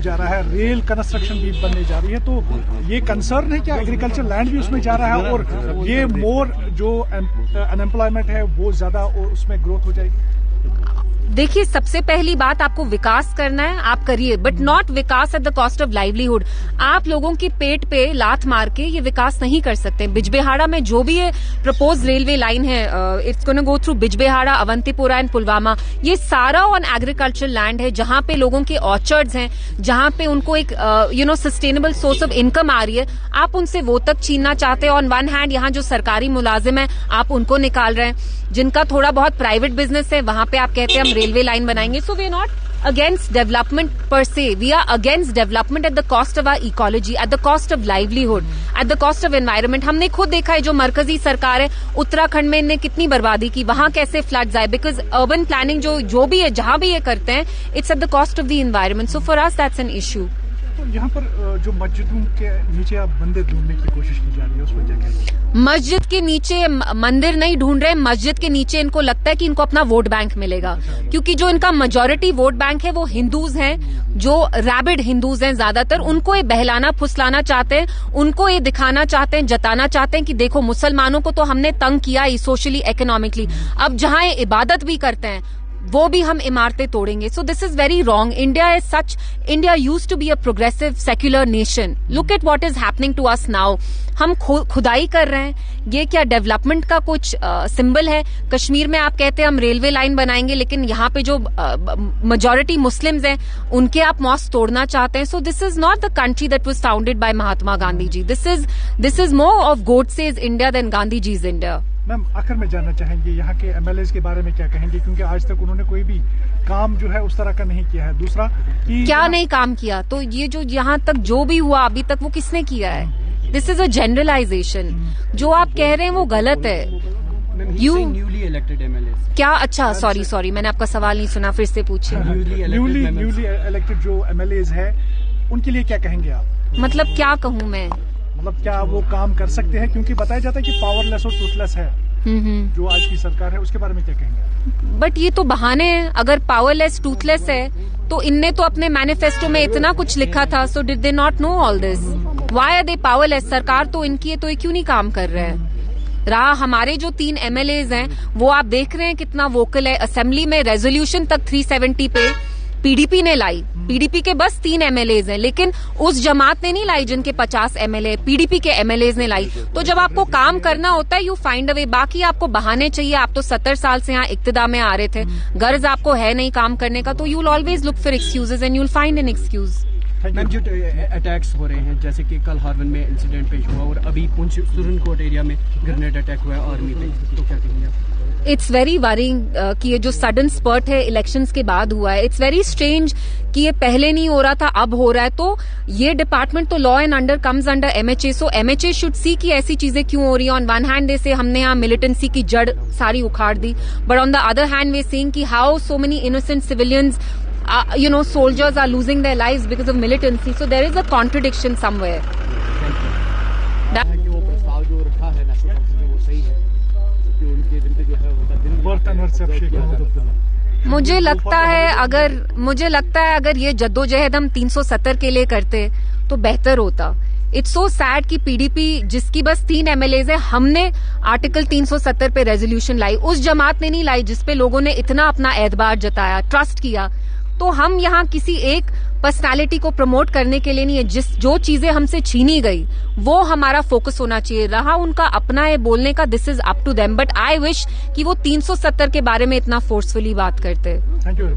बनने जा रहा है, रेल कंस्ट्रक्शन भी बनने जा रही है, तो ये कंसर्न है क्या एग्रीकल्चर लैंड भी उसमें जा रहा है और ये मोर जो अनएम्प्लॉयमेंट है वो ज्यादा और उसमें ग्रोथ हो जाएगी? देखिए, सबसे पहली बात, आपको विकास करना है, आप करिए, but not Vikas eight the cost of livelihood. आप लोगों की पेट पे लात मार के ये विकास नहीं कर सकते। बिजबेहाड़ा में जो भी ये प्रपोज रेलवे लाइन है, it's gonna go through Bijbehara, Awantipora and Pulwama. ये सारा ऑन एग्रीकल्चर लैंड है, जहां पे लोगों के ऑर्चर्ड्स हैं, जहां पे उनको एक सस्टेनेबल सोर्स ऑफ इनकम आ रही है। आप उनसे वो तक छीनना चाहते हैं। ऑन वन हैंड यहाँ जो सरकारी मुलाजिम है, आप उनको निकाल रहे हैं। जिनका थोड़ा बहुत प्राइवेट बिजनेस है, वहां पे आप कहते हैं हम रेलवे लाइन बनाएंगे। So we are not against development per se, we are against development at the cost of our ecology, at the cost of livelihood, at the cost of environment. हमने खुद देखा है जो मरकजी सरकार है, उत्तराखंड में इनने कितनी बर्बादी की, वहां कैसे फ्लड्स आए, बिकॉज अर्बन प्लानिंग जो भी है, जहां भी ये करते हैं, it's eight the cost of the environment. So for us that's an issue. तो यहाँ पर जो मस्जिदों के नीचे आप मंदिर ढूंढने की कोशिश की जा रही है, उस पर क्या कहेंगे? मस्जिद के नीचे मंदिर नहीं ढूंढ रहे, मस्जिद के नीचे इनको लगता है कि इनको अपना वोट बैंक मिलेगा, क्योंकि जो इनका मेजॉरिटी वोट बैंक है वो हिंदूज हैं, जो रैबिड हिंदूज हैं ज्यादातर। उनको ये बहलाना फुसलाना चाहते हैं, उनको ये दिखाना चाहते हैं, जताना चाहते हैं कि देखो मुसलमानों को तो हमने तंग किया ही सोशली, इकोनॉमिकली, अब जहां ये इबादत भी करते हैं वो भी हम इमारतें तोड़ेंगे। So this is very wrong. India is such, India used to be a progressive secular nation. Look at what is happening to us now. हम खुदाई कर रहे हैं, ये क्या डेवलपमेंट का कुछ सिंबल है? कश्मीर में आप कहते हैं हम रेलवे लाइन बनाएंगे, लेकिन यहाँ पे जो मेजॉरिटी मुस्लिम्स हैं उनके आप मॉस्क तोड़ना चाहते हैं। So this is not the country that was founded by Mahatma Gandhi ji. This is more of Godse's India than Gandhi ji's India. Ma'am, आखिर में जानना चाहेंगे यहाँ के एमएलएज के बारे में क्या कहेंगे, क्योंकि आज तक उन्होंने कोई भी काम जो है उस तरह का नहीं किया है। दूसरा कि क्या नहीं काम किया, तो ये जो यहाँ तक जो भी हुआ अभी तक वो किसने किया है? This is a generalization. जो आप कह रहे हैं वो गलत है। यू न्यूली इलेक्टेड एमएलए क्या? अच्छा, सॉरी, मैंने आपका सवाल नहीं सुना, फिर से पूछिए। न्यूली इलेक्टेड जो एमएलएज है उनके लिए क्या कहेंगे आप? मतलब क्या कहूँ मैं? मतलब क्या वो काम कर सकते हैं, क्योंकि बताया जाता है कि पावरलेस और टूथलेस है जो आज की सरकार है, उसके बारे में क्या कहेंगे? बट ये तो बहाने हैं। अगर पावरलेस टूथलेस है तो इनने तो अपने मैनिफेस्टो में इतना कुछ लिखा था। So did they not know all this? Why are they powerless? सरकार तो इनकी है, तो ये क्यों नहीं काम कर रहे हैं? रहा हमारे जो 3 एमएलएज हैं, वो आप देख रहे हैं कितना वोकल है। असेंबली में रेजोल्यूशन तक 370 पे पीडीपी ने लाई। पीडीपी के बस 3 एमएलएज हैं, लेकिन उस जमात ने नहीं लाई जिनके 50 एमएलए, पीडीपी के एमएलएज ने लाई। तो जब आपको काम करना होता है, यू फाइंड अ वे। बाकी आपको बहाने चाहिए। आप तो 70 साल से यहाँ इक्तिदा में आ रहे थे, गर्ज आपको है नहीं काम करने का, तो you will always look for excuses and you will find an excuse. Ma'am, जो अटैक्स हो रहे हैं, जैसे कि कल हार्वन में इंसिडेंट पेश हुआ और अभी पुंछ सुरनकोट एरिया में ग्रेनेड अटैक हुआ है आर्मी पे, तो क्या कहेंगे आप? इट्स वेरी वरिंग कि ये जो सडन स्पर्ट है इलेक्शंस के बाद हुआ है। इट्स वेरी स्ट्रेंज कि ये पहले नहीं हो रहा था, अब हो रहा है। तो ये डिपार्टमेंट तो law and under comes under MHA. So MHA should see कि ऐसी चीजें क्यों हो रही है। ऑन वन हैंड दे से हमने यहाँ मिलिटेंसी की जड़ सारी उखाड़ दी, but on the other hand we seeing कि how so many innocent civilians soldiers are losing their lives because of militancy. So there is a contradiction somewhere. वो प्रस्ताव जो रखा है नेशनल काउंसिल में वो सही है कि उनके दिन पे जो है मुझे लगता है अगर ये जद्दोजहद हम 370 के लिए करते तो बेहतर होता। इट्स सो सैड कि पीडीपी जिसकी बस 3 एमएलएज है, हमने आर्टिकल 370 पे रेजोल्यूशन लाई, उस जमात ने नहीं लाई जिसपे लोगों ने इतना अपना एतबार जताया, ट्रस्ट किया। तो हम यहाँ किसी एक पर्सनालिटी को प्रमोट करने के लिए नहीं है। जो चीजें हमसे छीनी गई वो हमारा फोकस होना चाहिए। रहा उनका अपना ये बोलने का, this is up to them, but I wish कि वो 370 के बारे में इतना फोर्सफुली बात करते। Thank you.